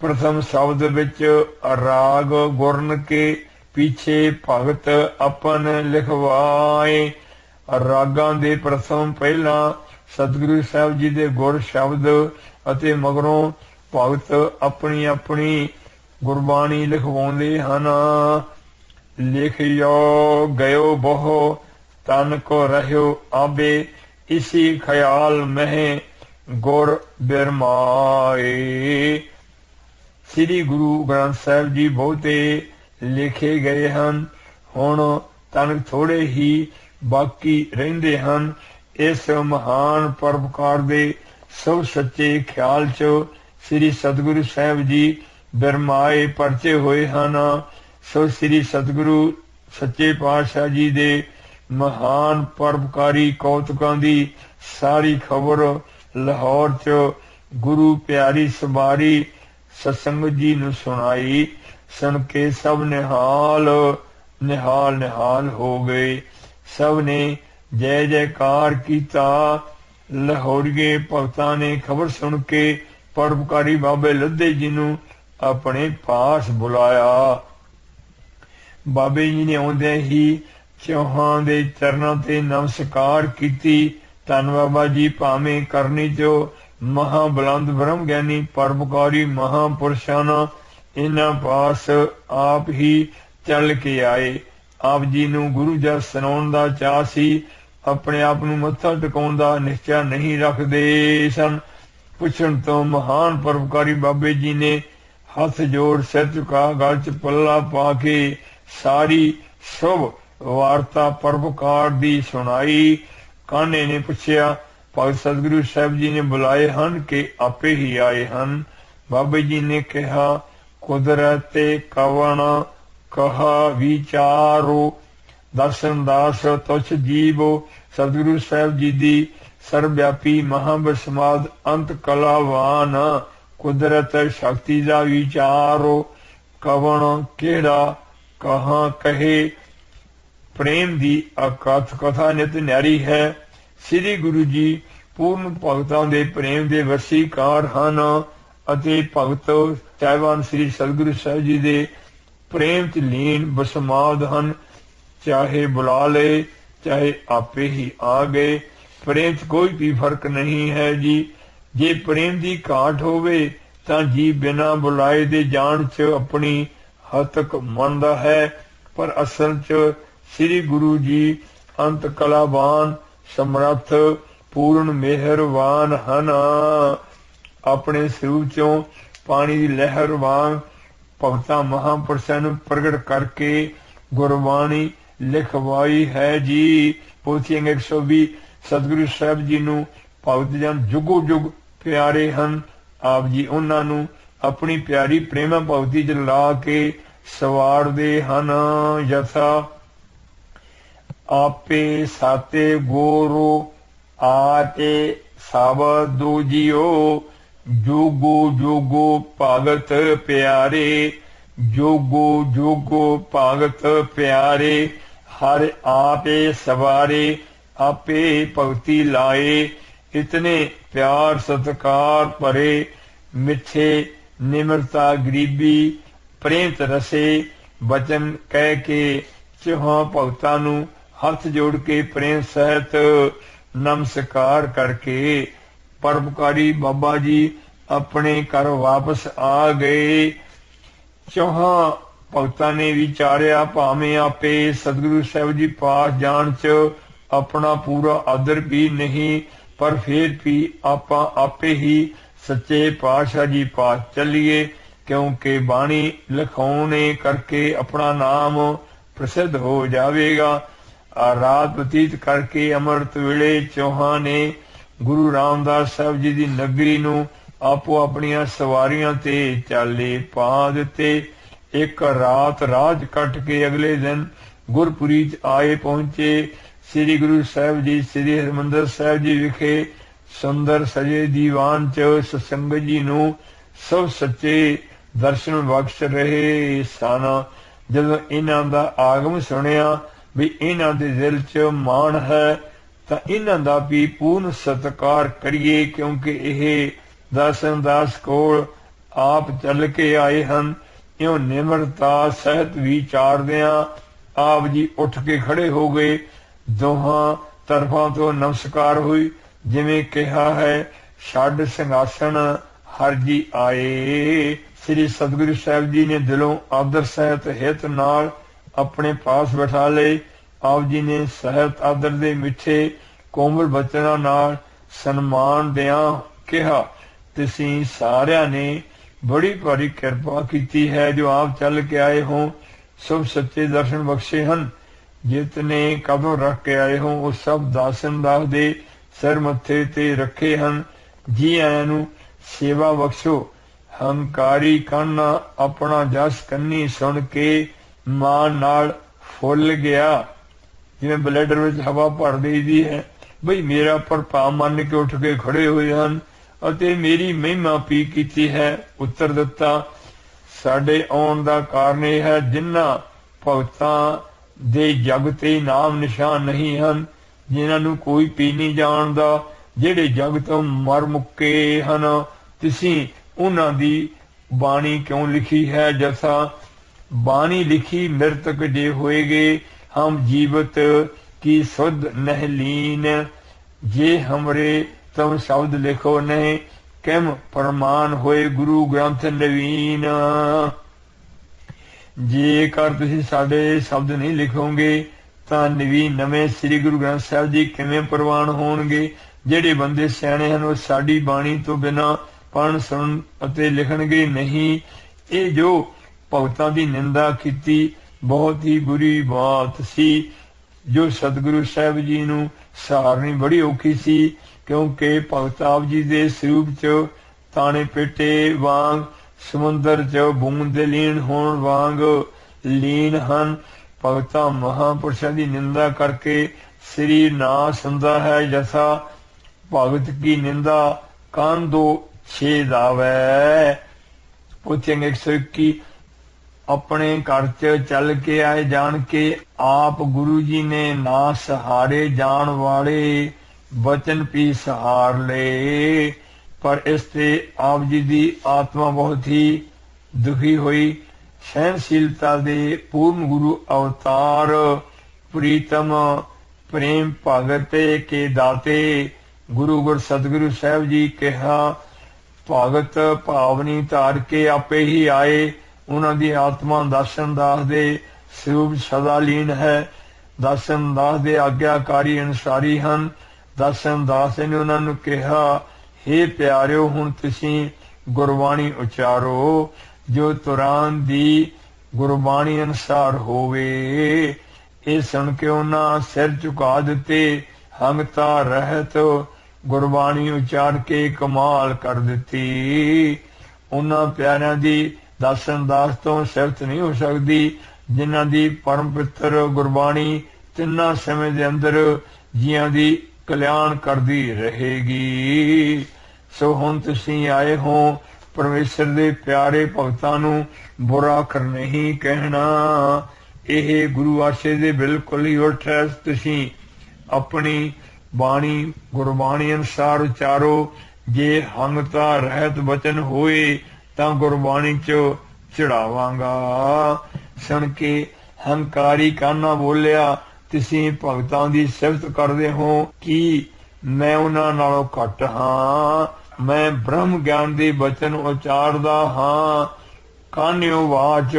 प्रथम शब्द विच राग गुरन के, पीछे भगत अपन लिखवाए। रागां दे प्रथम पहला सतगुरु साहब जी दे गुर शब्द अते मगरों भगत अपनी अपनी गुरबाणी लिखवाउंदे हन। लिखियो गयो बहु तन को रह्यो आबे, इसी ख्याल मह गुर बिरमाए। श्री गुरु ग्रंथ साहब जी बहुते लिखे गए हैं, हुण तन थोड़े ही बाकी रहिंदे हन। इस महान परोपकार दे सब सच्चे ख्याल च श्री सतगुरु साहब जी बिरमाए परचे हुए हैं। सो श्री सतगुरु सच्चे पातशाह जी दे महान परोपकारी कौतुकां दी सारी खबर लाहौर च गुरु प्यारी सवारी सत्संग जी नूं सुनाई। सुन के सब निहाल निहाल निहाल हो गए। सब ने जय जयकार कीता। लाहौरिए भगतां ने खबर सुन के परोपकारी बाबे लद्दे जी नूं अपने पास बुलाया। बाबे जी ने आउंदे ही चौहां दे चरनां ते नमस्कार कीती। धन बाबा जी भावें करनी चो महाबुलंद ब्रह्म ज्ञानी परोपकारी महापुरुषां इन्हां पास आप ही चल के आए। आप जी नूं गुरु जस सुनाउण दा चाह सी, अपने आप नूं मत्था टिकाउण दा निश्चा नहीं रखदे सन। पुछण तो महान परोपकारी बाबे जी ने हथ जोड़ सिर झुका गल च पल्ला पा के सारी शुभ वार्ता परोपकार दी सुनाई। कान्हे ने पुछया भगत सतगुरु साहब जी ने बुलाए हन के आपे ही आए हन। बाबे जी ने कहा कुदरत कवण कहा विचारो, दर्शन दास तुछ जीवो। सतगुरु साहब जी दी सर्वव्यापी महाबसमाद अंत कलावान, कुदरत शक्ति दा विचारो। कवण केड़ा कहाँ कहे, प्रेम दी अकथ कथा नित न्यारी है। श्री गुरु जी पूर्ण भगतां दे प्रेम दे वसीकार हन अते भगत चाहवान श्री सतगुरु साहब जी दे प्रेम च लीन बसमाद हन। चाहे बुला ले चाहे आपे ही आ गए, प्रेम च कोई भी फर्क नहीं है जी। जे प्रेम दी घाट होवे तां जी बिना बुलाए दे जाण च अपनी हतक मनदा है, पर असल च श्री गुरु जी अंत कलावान समर्थ पूर्ण मेहरवान हन। अपने स्वरूप चों पानी दी लहर वांग भगतां महापुरुषां नूं प्रगट करके गुरबाणी लिखवाई है जी। पोथी 120 सतगुरु साहब जी नूं भगत जन जुगो जुग प्यारे हन। आप जी उन्हां नूं अपनी प्यारी प्रेम भगती च ला के सवारदे हन। यथा आपे साते गोरो आते सब दूजियो, जोगो जोगो भगत प्यारे। जोगो जोगो भगत प्यारे, हर आपे सवारे आपे भगती लाए। इतने प्यार सत्कार भरे मिठे निम्रता गरीबी प्रेम रसे वचन कह के चौहां भगतां नूं हथ जोड़ के प्रेम सहित नमस्कार करके परोपकारी बाबा जी अपने घर वापस आ गए। चौहां भगतां ने विचारिया भावें आपे सतगुरु साहब जी पास जाण च अपना पूरा आदर भी नहीं, पर फिर भी आपां आपे ही सच्चे पातशाह जी पास चलिए, क्योंकि बाणी लिखाने करके अपना नाम प्रसिद्ध हो जाएगा। रात बतीत करके अमृत वेले चौहां ने गुरु रामदास साहब जी की नगरी नूं आपो अपनियां सवारियां ते चाले पा दिते। एक रात राज कट के अगले दिन गुरपुरी आए पहुंचे। श्री गुरु साहब जी श्री हरमंदर साहब जी विखे सुंदर सजे दीवान च सत्संग जी नूं सब सच्चे दर्शन बख्श रहे सन। जदों इन्हां दा आगम सुनिया भी इन्हां दे दिल च माण है, तां इन्हां दा भी पूर्ण सत्कार करिए, क्योंकि इह दासन दास कोल आप चल के आए हन। इਉਂ निमरता सहित विचारदियां आप जी उठ के खड़े हो गए। दोहां तरफों तो नमस्कार हुई। जिवें कहा है छड़ संघासन हर जी आए। श्री सतगुरु साहब जी ने दिलों आदर सहित हित नाल अपने पास बैठा ले। आप जी ने सहित आदर दे मिठे कोमल बचना नाल सन्मान दियां कहा, तुसीं सारिਆਂ ने बड़ी भारी किरपा की है जो आप चल के आए हों। सब सच्चे दर्शन बख्शे हन। जितने कदम रख के आए हों वो सब दासन दास दे सिर मत्थे ते रखे हन। जी आयां नूं सेवा बख्शो। हंकारी काना अपना जस कन्नी सुन के मां नाल फुल गया। जिवें बलैडर विच हवा भर देईदी है बई मेरा भरपा मन के उठ के खड़े हुए हन ਅਤੇ मेरी महिमा पी की है। उत्तर दिता, साडे आउण दा कारण यह है जिन्हां भगतां दे जग ते नाम निशान नहीं हन, जिन्हां नूं कोई पी नहीं जाणदा, ਜਿਹੜੇ जग तो मर मुक्के हन। तुसीं उन्हां दी बाणी क्यों लिखी है जैसा बाणी लिखी मृतक जे होएगे हम जीवत की सुध नहलीन। जे हमरे तुम शब्द लिखो नहीं किम प्रमाण होए गुरु ग्रंथ नवीन। जेकर तुसीं साडे शब्द नहीं लिखोगे तां नवीन नवे श्री गुरु ग्रंथ साहिब जी किवें प्रवान होणगे। ਜਿਹੜੇ ਬੰਦੇ ਸਿਆਣੇ ਹਨ ਉਹ ਸਾਡੀ ਬਾਣੀ ਤੋਂ ਬਿਨਾਂ ਪੜ੍ਹਨ ਸੁਣਨ ਅਤੇ ਲਿਖਣਗੇ ਨਹੀਂ। ਇਹ ਜੋ ਭਗਤਾਂ ਦੀ ਨਿੰਦਾ ਕੀਤੀ ਬਹੁਤ ਹੀ ਬੁਰੀ ਬਾਤ ਸੀ। ਜੋ ਸਤਿਗੁਰੂ ਸਾਹਿਬ ਜੀ ਨੂੰ ਸਹਾਰਨੀ ਬੜੀ ਔਖੀ ਸੀ क्योंकि भगत आप जी के स्वरूप च ताने पेटे वांग समुंदर च बूंद लीन होण वांग लीन हन। भगत महापुरुषों की निंदा करके शरीर नाश हुंदा है। जैसा भगत की निंदा कान दो छेद आवे। पुछेंगे 121 अपने घर च चल के आए जान के आप गुरु जी ने ना सहारे जान वाले बचन भी सहार ले। पर इससे आप जी की आत्मा बहुत ही दुखी हुई। सहनशीलता दे पूर्ण गुरु अवतार प्रीतम प्रेम भगत के दाते गुरु गुर सतगुरु साहब जी कहा भगत भावनी धार के आपे ही आए। उन्हां दी आत्मा दर्शन दास दे स्वरूप सदा लीन है। दर्शन दास दे आग्याकारी अनुसारी हन। दर्शन दास ने उन्होंने कहा हे प्यारिओ हुण तुसीं गुरबाणी उचारो जो तुरान दी गुरबाणी अनुसार होवे। ये सुन के उन्हां सिर झुका दिते। हंगता रहत गुरबाणी उचार के कमाल कर दिती। उन्हां प्यारिਆਂ दी दर्शन दास तो सिफत नहीं हो सकती जिन्हां दी परम पवित्र गुरबाणी तिन्हां समय दे अंदर जियां दी कल्याण करदी रहेगी। सो हुण तुसीं आए हो परमेश्वर दे प्यारे भगतां नूं बुरा कर नहीं कहना। यह गुरु आशे दे बिल्कुल ही उल्ट है। तुसीं अपनी बाणी गुरबाणी अनुसार उचारो। जे हंगता रहत वचन होए तां गुरबाणी च चढ़ावांगा। सुन के हंकारी काना बोलिया तुसीं भगतां दी सिफत करदे हो कि मैं उन्हां नालों घट हां। मैं ब्रह्म ज्ञान दे वचन उचारदा हां। कान्यो वाच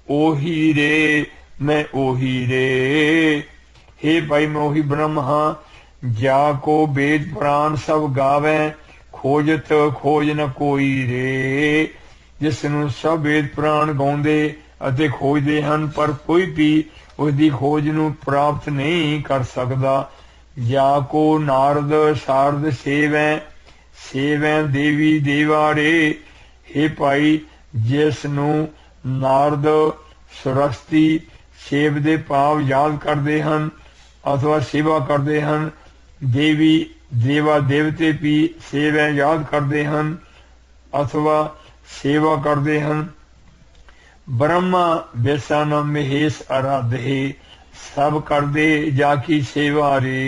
ओही रे मैं ओही रे। हे भाई मैं ओही ब्रह्म हां। जाको वेद पुराण सब गावे खोजत खोज न कोई रे। जिस नूं सब वेद पुराण गाउंदे अते खोजदे हन पर कोई भी उसकी खोज नूं प्राप्त नहीं कर सकता। जाको नारद शारद सेवै सेवै देवी देवारे। हे भाई जिस नूं नारद सुरस्ती सेव दे भाव याद करते हैं अथवा सेवा करते हैं। देवी देवा देवते भी सेवा याद करते हैं अथवा सेवा करते हैं। ब्रह्मा बेसन महेश आराधे सब कर दे जाकी सेवा रे।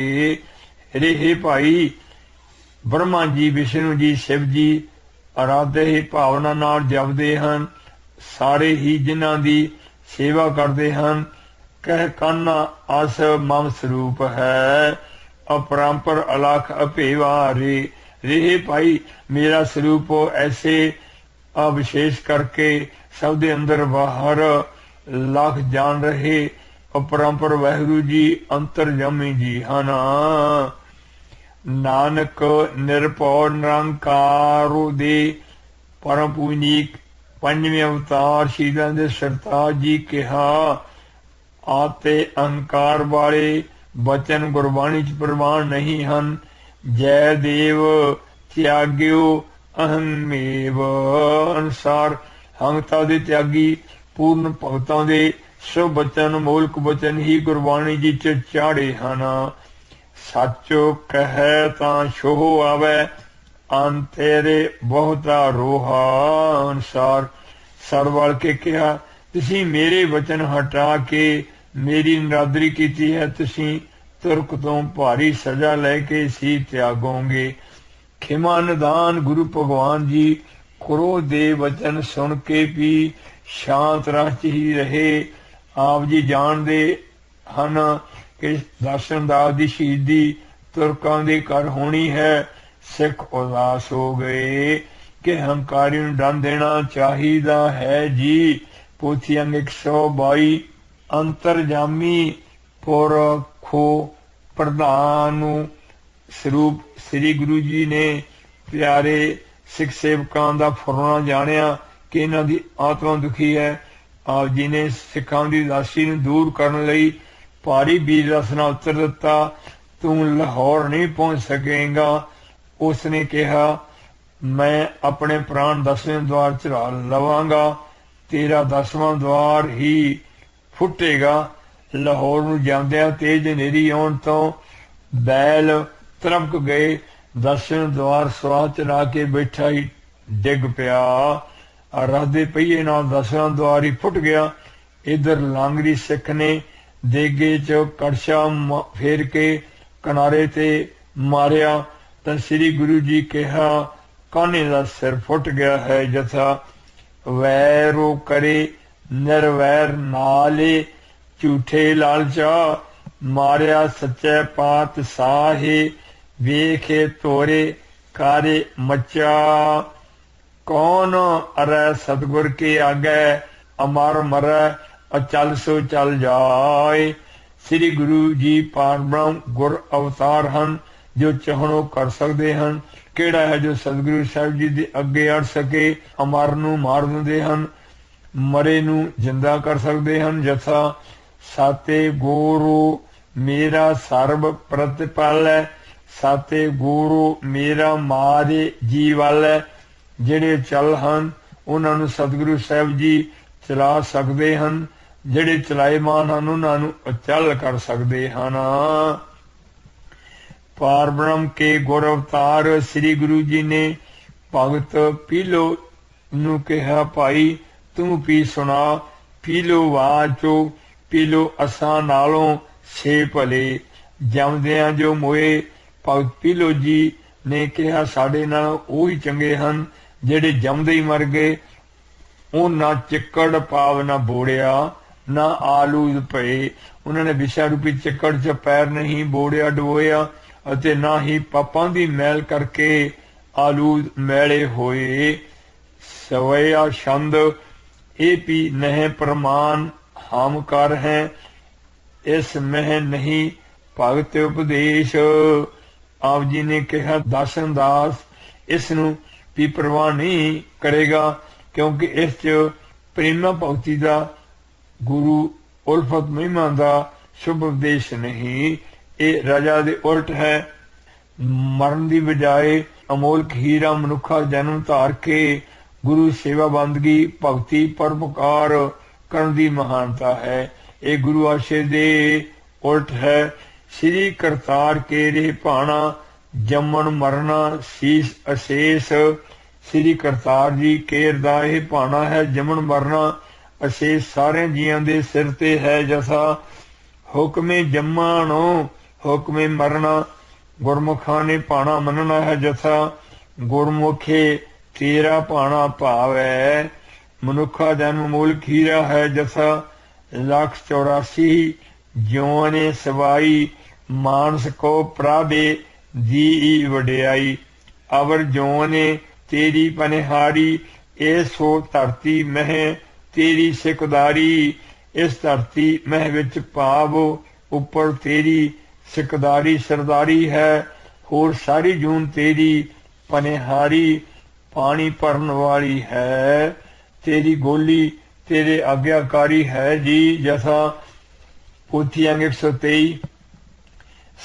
रे हे भाई ब्रह्मा जी विष्णु जी शिव जी ਅਰਾਧੇ ਹੀ ਭਾਵਨਾ ਨਾਲ ਜਪਦੇ ਹਨ। ਸਾਰੇ ਹੀ ਜਿਨ੍ਹਾਂ ਦੀ ਸੇਵਾ ਕਰਦੇ ਹਨ, ਕਹਿ ਕਾਨਾ ਅਸ ਮਮ ਸਰੂਪ ਹੈ, अपरंपर अलख अभेवा रे। रे भाई मेरा स्वरूप ऐसे अविशेष करके सब दे अंदर बाहर लख जान रहे अपरंपर वाहिगुरु जी अंतरजामी जी हन। नानक निरभौ निरंकारो दे परम पूजनीक पंजवें अवतार शहीदां दे सरताज जी कहा, आते अहंकार वाले बचन गुरबाणी च प्रमाण नहीं हन। जय देव त्याग्यो अहमेव अनुसार हंगता दे त्यागी पूर्ण भगतां दे सब बचन मोलक बचन ही गुरबाणी जी च चाड़े हन। सच कहे तां छोह आवे अंतेरे बहुता रोहा अनुसार सरवल के कहा, तुसी मेरे वचन हटा के मेरी नरादरी की है, तुसी तुरक तो भारी सजा लैके सी त्यागोगे। खिमा निदान गुरु भगवान जी क्रोध दे वचन सुन के भी शांत रस ही रहे। आप जी जानते हन कि दर्शन दास की शहीदी तुरकां दे घर होनी है। सिख उदास हो गए कि हंकारी नूं दंड देना चाहिदा है जी। पोथी अंग 122 अंतरजामी पुरखो प्रधान स्वरूप श्री गुरु जी ने प्यारे सिख सेवकां दा फुरना जानिया कि इन्हां दी आत्मा दुखी है। आप जी ने सिखां दी उदासी नूं दूर करन लई भारी वीर रस नाल उत्तर दिता, तू लाहौर नहीं पहुंच सकेगा। उसने कहा, मैं अपने प्राण 10वें द्वार चढ़ा लवांगा, तेरा 10वां द्वार ही फुटेगा। लाहौर नूं जांदियां तेज हनेरी आउण तो बैल तरमक गए। 10वें द्वार स्वाह चढ़ा के बैठा ही डिग पिया। रथ दे पहिए नाल 10वां द्वार ही फुट गया। इधर लांगरी सिख ने देगे च कड़छा फेर के किनारे ते मारिया तो श्री गुरु जी कहा, काने दा सिर फुट गया है जथा। वैरो करे निर्वैर नाले झूठे लालचा, मारिया सच्चे पात साहे वेखे तोरे कारे मचा। कौन अरै सतगुर के आगे अमर मरै अचल सो चल जाए। श्री गुरु जी पारब्रह्म गुर अवतार हन जो चाहणो कर सकते हैं। किहड़ा है जो सतगुरु साहिब जी दे अगे अड़ सके। अमर नूं मार दिंदे हन, मरे नूं जिंदा कर सकते हैं। जथा साते गुरु मेरा सर्ब प्रतिपल है, साते गुरु मेरा मारे जीवल है। जिहड़े चल हन उन्हां नूं सतगुरु साहिब जी चला सकते हैं, जिहड़े चलाएमान हन उन्हां नूं अचल कर सकते हैं। पारब्रह्म के गुर अवतार श्री गुरु जी ने भगत पीलो नूं कहा, भाई तू पी सुना। पीलो वाचो पीलो असां नालों छे भले। जमदियां जो मोए भगत पीलो जी ने कहा, साडे नाल ओही चंगे हन जिहड़े जमदे ही मर गए। ਉਹ ਨਾ ਚਿੱਕੜ ਪਾਵ ਨਾ ਬੋੜਿਆ ਨਾ ਆਲੂਦ ਪਏ। ਉਹਨਾਂ ਨੇ ਵਿਸ਼ਾ ਰੂਪੀ ਚਿੱਕੜ 'ਚ ਪੈਰ ਨਹੀਂ ਬੋੜਿਆ ਡਬੋਇਆ ਅਤੇ ਨਾ ਹੀ ਪਾਪਾਂ ਦੀ ਮੈਲ ਕਰਕੇ ਆਲੂਦ ਮੈਲੇ ਹੋਏ। ਸਵਿਆ ਛੰਦ ਇਹ ਵੀ ਨਹਿ ਪ੍ਰਮਾਨ ਹਮ ਕਰ ਹੈ, ਇਸ ਮਹਿ ਨਹੀਂ ਭਗਤ ਉਪਦੇਸ਼। ਆਪ ਜੀ ਨੇ ਕਿਹਾ, ਦਰਸ਼ਨ ਦਾਸ ਇਸ ਨੂੰ ਵੀ ਪ੍ਰਵਾਹ ਨਹੀਂ ਕਰੇਗਾ क्योंकि इस च प्रेमा भगती का गुरु उल्फत महिमा का शुभ उपदेश नहीं। ये राजा दे उल्ट है। मरण की बजाय अमोलक हीरा मनुखा जन्म धार के गुरु सेवा बंदगी भगती परोपकार करन दी महानता है। ये गुरु आशे दे उल्ट है। श्री करतार के रे भाना जमन मरना शीश अशेष। श्री करतार जी केर दा यह भाना है, जमन मरना अशेष सारे जियां दे सिर ते है। जैसा हुक्मे जमणो हुक्मे मरना गुरमुखा ने भाना मनना है। जैसा गुरमुखे तेरा भाना भाव है। मनुखा जन्म मूल खीरा है जथा 184 ज्यों ने सवाई मानस को प्राबे दी वडियाई। अवर ज्यों ने तेरी पनिहारी ए सो धरती मह तेरी सिकदारी। इस धरती मह विच भाव उपर तेरी सिकदारी सरदारी है। होर सारी जून तेरी पनिहारी पानी भरन वाली है। तेरी गोली तेरे आज्ञाकारी है जी। जथा पोथी अंग 123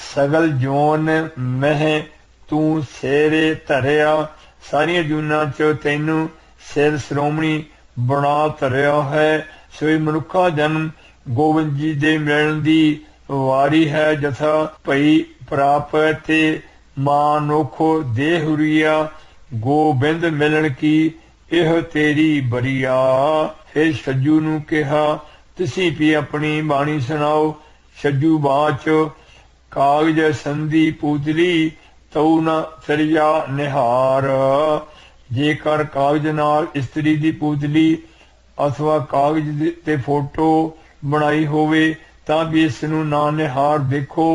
सगल जोन मह तू सेरे धरिया। सारिया जूना च तैनू सिर श्रोमणी बना धरिया है। सोई मनुखा जन्म गोविंद जी दे मिलन दी वारी है। जथा भई प्राप्त ते मानोखो देहुरिया गोबिंद मिलन की एह तेरी बरिया। फिर सज्जू नू कहा तुसी भी अपनी बाणी सुनाओ। सज्जू बाच कागज संधि पूतली तऊ न सरिया निहार। जेकर कागज नाल इस्त्री दी पूतली अथवा कागज ते फोटो बनाई होवे तां भी इस नू ना निहार देखो।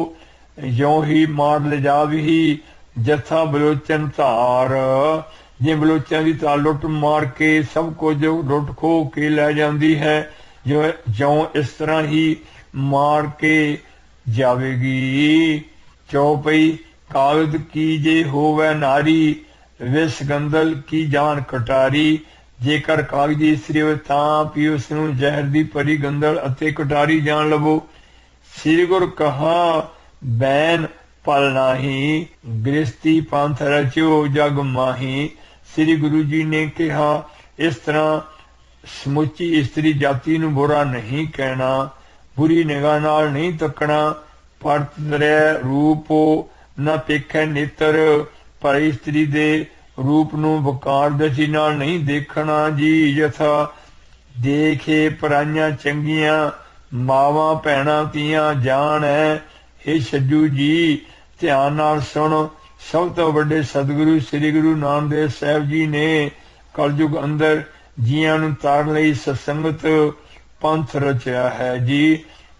यों ही मार ले जावही जथा बलोचन धार। जे बलोचां दी तार लुट मार के सब कुछ लुट खो के लै जांदी है जो ज्यों इस तरह ही मार के जावेगी। चौपई कागज की जे होवे नारी विस गंदल की जान कटारी। जेकर कागजी इस्त्री होवे तां भी उस नूं जहर दी भरी गंदल अते कटारी जान लवो। श्री गुरु कहा बैन पल नाही गृहस्थी पंथ रचो जग माही। श्री गुरु जी ने कहा इस तरह समुची इस्त्री जाति नूं बुरा नहीं कहना, बुरी निगाह नाल नहीं तकना। पर तरे रूप न पेखे नेत्र। पर इस्त्री दे रूप नूं वकार दसी नाल नहीं देखना जी। यथा देखे पराइयां चंगियां मावां भैणां धीआं जान है। हे सज्जू जी ध्यान नाल सुण। सब तो वड्डे सतगुरु श्री गुरु नानक देव साहिब जी ने कलयुग अंदर जियां नूं तारण लई सत्संगत पंथ रचिया है जी।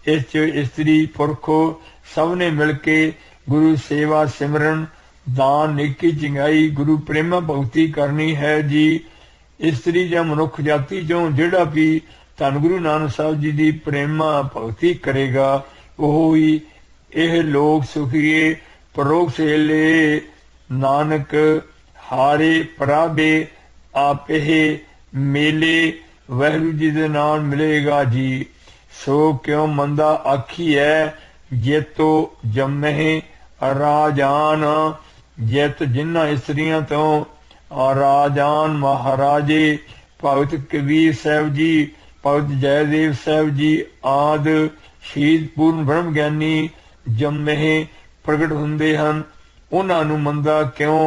इस च इस्त्री पुरखो सब ने मिल के गुरु सेवा सिमरन दान नेकी चंगाई गुरु प्रेमा भगती करनी है जी। इस्त्री जां मनुख जाति चों जिहड़ा भी धन गुरु नानक साहब जी दी प्रेमा भगती करेगा वो ही एह लोग सुखीए परोग सेले नानक हारे प्राबे आपे मेले वहरु जी दे नाल मिलेगा जी। सो क्यों मंदा आखी है जेतो जम्मे राजान। जित जिन्ना इस्त्रियां तो राजान महाराजे भगत कबीर साहब जी भगत जयदेव साहब जी आदि शहीद पूर्ण ब्रह्म ज्ञानी जम्मे प्रगट हुंदे हन। उन्हां नूं मंदा क्यों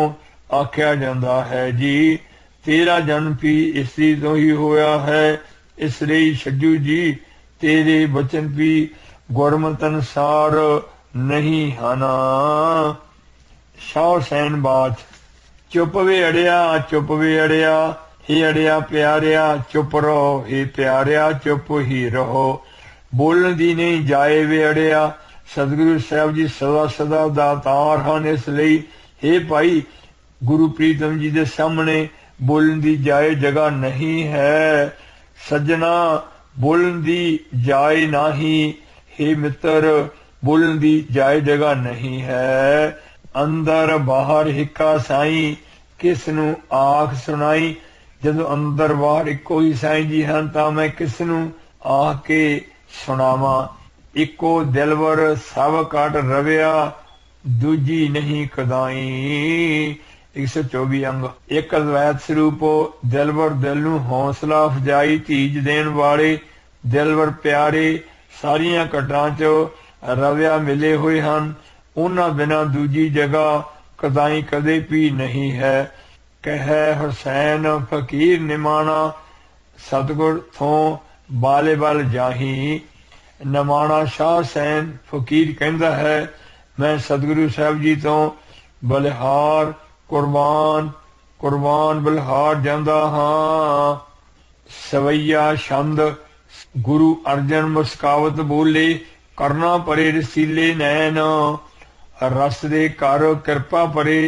आख्या जांदा है जी। तेरा जन्म भी इसी तो ही होया है। इसलिए सज्जू जी तेरे वचन भी गुरमत अनुसार नहीं हना। शाह सैन बात चुप वे अड़िया चुप वे अड़िया। हे अड़िया प्यारिया चुप रहो। हे प्यारिया चुप ही रहो। बोलन दी नहीं जाए वे अड़िया। सतगुरु साहब जी सदा सदा दातार हन। इसलिए हे भाई गुरु प्रीतम जी दे सामने बोलन दी जाए जगह नहीं है। सज्जना बोलन दी जाए नाही। हे मित्र बोलन दी जाए जगह नहीं है। अंदर बाहर हिक्का साई किस नूं आख सुनाई। जदों अंदर बाहर इको ही साईं जी हैं तां मैं किस नूं आख के सुनावां। इको दिलवर सब काट रविया दूजी नहीं कदाई। 124 अंग। एक अद्वैत स्वरूप दिलवर दिल नूं हौसला अफजाई धीज देण वाले दिलवर प्यारे सारियां घटां च रविया मिले हुए हन। उन्हां बिना दूजी जगह कदाई कदे भी नहीं है। कह हुसैन फकीर निमाना सतगुर थों बाले बल जाही। नमाना शाह सैन फकीर कहता है मैं सतगुरु साहब जी तो बलिहार कुर्बान कुरबान बलहार जांदा हां। सवैया छंद। गुरु अर्जन मुस्कावत बोले, करना परे रसीले नैन। रस दे कर कृपा परे,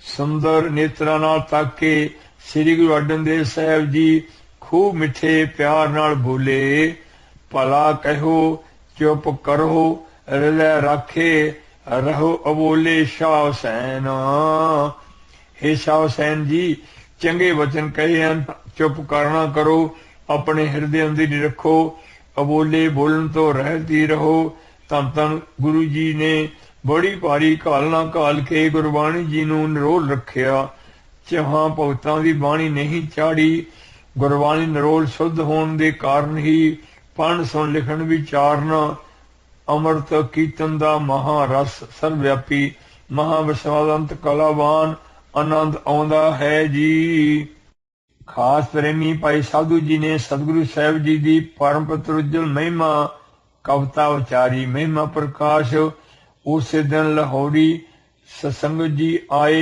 सुंदर नेत्रा नाल ताके। श्री गुरु अर्जन देव साहब जी खूब मिठे प्यार नाल बोले, भला कहो चुप करो, हृदय राखे रहो अबोले शाह हुसैन। हे शाह हुसैन जी, चंगे वचन कहे हैं, चुप करना करो, अपने हृदय अंदर रखो, अबोले बोलन तो रहती रहो। धन धन गुरु जी ने बड़ी भारी घालना घाल के गुरबाणी जी नूं निरोल रखिया। चौहां भगतां दी बाणी नहीं चाड़ी। गुरबाणी निरोल शुद्ध होने के कारण ही पढ़न सुन लिखण विचारन अमृत कीर्तन दा महारस सर्वव्यापी महाविस्वादंत कलावान आनंद आउंदा है जी। खास प्रेमी भाई साधु जी ने सतगुरु साहब जी की परम पवित्र उज्जवल महिमा कविता उचारी। महिमा प्रकाश उस दिन लाहौरी सत्संग जी आए,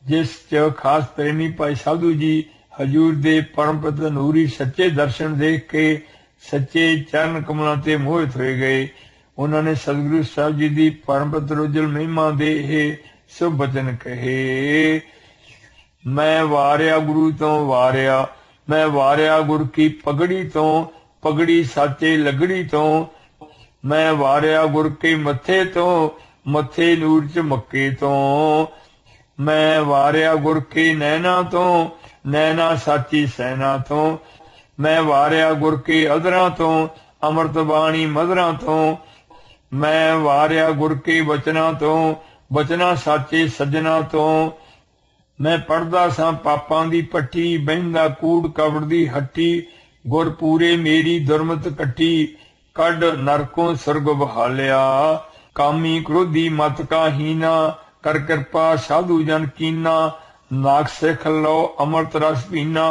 जिस च खास प्रेमी भाई साधु जी हजूर दे परम पवित्र नूरी सच्चे दर्शन देख के सच्चे चरण कमलों ते मोहित हो गए। उन्होंने सतगुरु साहब जी की परम पवित्र उज्जवल महिमा दे शुभ वचन कहे। मैं वारिया गुरु तो वारिया, मैं वारिया गुरु की पगड़ी तो, पगड़ी साचे लगड़ी तो। मैं वारिया गुरु के मथे तो, मथे नूर चमके तो। मैं वारिया गुरु के नैना तो, नैना साची सैना तो। मैं वारिया गुरु के अदरा तो, अमृत बाणी मदरा तो। मैं वारिया गुरु के बचना तो, बचना साचे सज्जना तो। मैं पढ़दा सां पापां दी पट्टी, बहिंदा कूड़ कबड़ दी हट्टी। गुर पूरे मेरी दुरमत कट्टी, कड नरकों सुरग बहालिया। कामी क्रोधी मत का हीना, कर कृपा साधु जन कीना। नाक सिख लो अमृत रस पीना,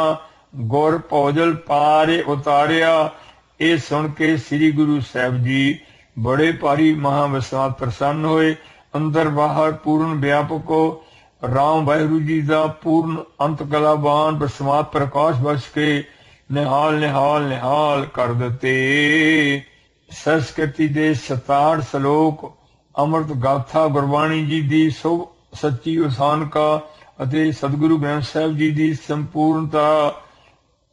गुर भौजल पारे उतारिया। ये सुन के श्री गुरु साहब जी बड़े भारी महाविस्वास प्रसन्न होए। अंदर बाहर पूर्ण व्यापक हो राम वाहिगुरु जी का पूर्ण अंत कलावान विस्वास प्रकाश बस के निहाल निहाल निहाल कर दिते। संस्कृति के 67 श्लोक अमृत गाथा गुरबाणी जी की शुभ सच्ची उसान का ਅਤੇ सतगुरु ग्रंथ साहब जी की संपूर्णता।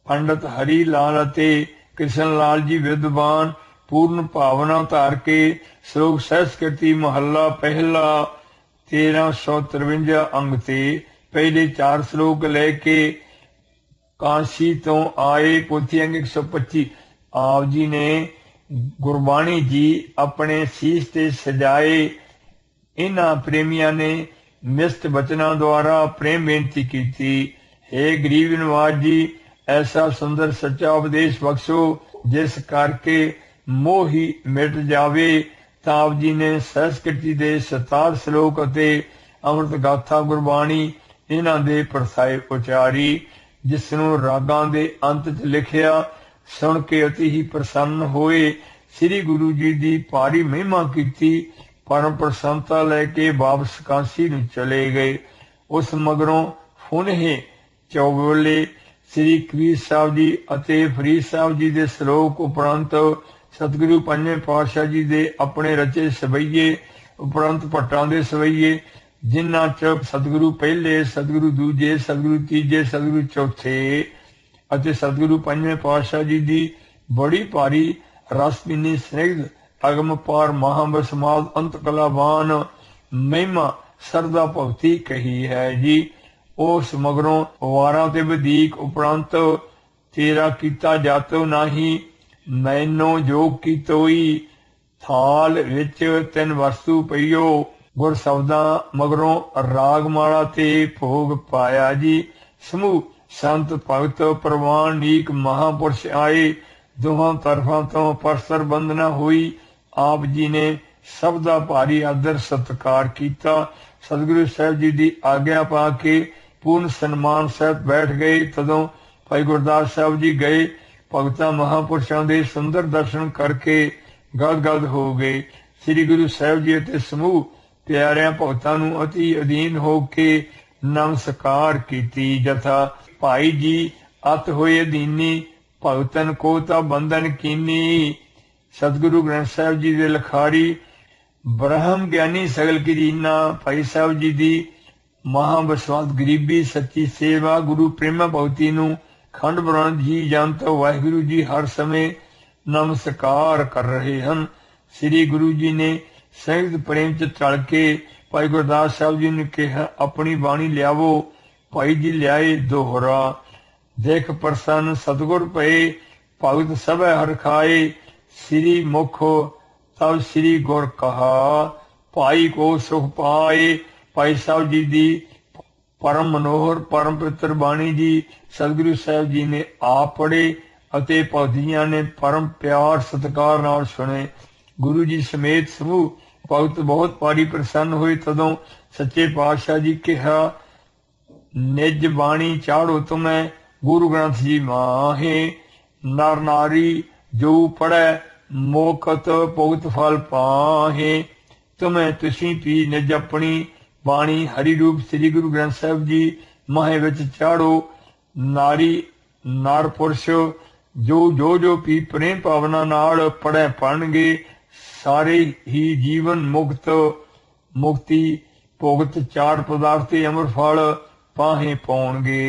पंडित हरी लाल ਅਤੇ कृष्ण लाल जी विद्वान पूर्ण भावना धार के श्लोक संस्कृति महला पहला 1353 अंग ते पहले 4 श्लोक लेके काशी तो आए। पोथी अंग 125। आप जी ने गुरबाणी जी अपने शीश ते सजाए। इन्हां प्रेमिया ने मिस्त बचना द्वारा प्रेम बेनती की थी, हे गरीब नवाज जी ऐसा सुंदर सच्चा उपदेश बख्शो जिस करके मोह ही मिट जावे। ताप जी ने संस्कृति के 67 श्लोक ਅਤੇ अमृत गाथा गुरबाणी इन्हां दे परसाए उचारी, जिस ਨੂੰ रागां दे अंत च लिखिया। सुन के अति ही प्रसन्न होए। श्री गुरु जी की भारी महिमा की। परम प्रसन्नता लैके वापस काशी ਨੂੰ चले गए। उस मगरों फुनहे चौबोले श्री कबीर साहब जी ਅਤੇ फरीद साहब जी के श्लोक उपरंत सतगुरु पंजवें पातशाह जी के अपने रचे सवैये उपरंत भट्टां दे सवैये, जिन्हां च सतगुरु पहले, सतगुरु दूजे, सतगुरु तीजे, सतगुरु चौथे ਅਤੇ सतगुरु पंजवें पातशाह जी की बड़ी भारी रसपीनी स्निग्ध अगम पार महाविस्माद अंत कलावान महिमा सरदा भगती कही है जी। उस मगरों वारां ते वधीक उपरंत तेरा कीता जातो नाही, मैनो जोग कीतोई। थाल विच 3 वस्तु पईओ, गुर शब्दां मगरों रागमाला ते भोग पाया जी। समूह संत भगत प्रवान नीक महापुरुष आए, दोहां तरफां तो परस्पर बंदना हुई। आप जी ने सब दा भारी आदर सत्कार किया। सतगुरु साहब जी की आग्ञा पा के पूर्ण सन्मान सहित बैठ गए। तदों भाई गुरदास साहब जी गए। भगतां महापुरुषों के सुंदर दर्शन करके गद गद हो गए। श्री गुरु साहब जी ਅਤੇ ਸਮੂਹ प्यारिਆਂ भगतां नूं अति अधीन हो के नमस्कार कीती। जथा भाई जी अत होए दीनी, भगतन को ता बंधन कीनी। सतगुरु ग्रंथ साहिब जी दे लखारी ब्रह्म ज्ञानी सगल की दीना। भाई साहब जी दी महाविश्वास गरीबी सच्ची सेवा गुरु प्रेमा भगती नू खंड ब्रह्म जी जंत वाहिगुरु जी हर समय नमस्कार कर रहे हैं। श्री गुरु जी ने संयुक्त प्रेम च चल के भाई गुरदास साहब जी ने कहा अपनी बाणी लियावो। भाई जी लियाए दोहरा। देख प्रसन्न सतगुर पे भगत सब हर खाए। श्री मुख तब श्री गुर कहा, भाई को सुख पाए। भाई साहब जी दी परम मनोहर परम पवित्र बाणी जी सतगुरु साहब जी ने आप पढ़े ਅਤੇ ਭਗਤੀਆਂ ਨੇ परम प्यार सत्कार नाल सुने। गुरु जी समेत समूह भगत बहुत भारी प्रसन्न हुए। तदों सच्चे पातशाह जी कहा, निज बाणी चाड़ो तुम्हें गुरु ग्रंथ जी माहे। नर नारी जो पढ़े मोकत भुगत फल पाहे। तुम्हें तुसी पी निज अपनी बाणी हरि रूप श्री गुरु ग्रंथ साहिब जी माहे विच चाड़ो। नारी नर पुरुष जो पी प्रेम भावना नाल पढ़े पढ़नगे सारे ही जीवन मुक्ति भुगत चार पदार्थ अमर फल पाहे पाउणगे।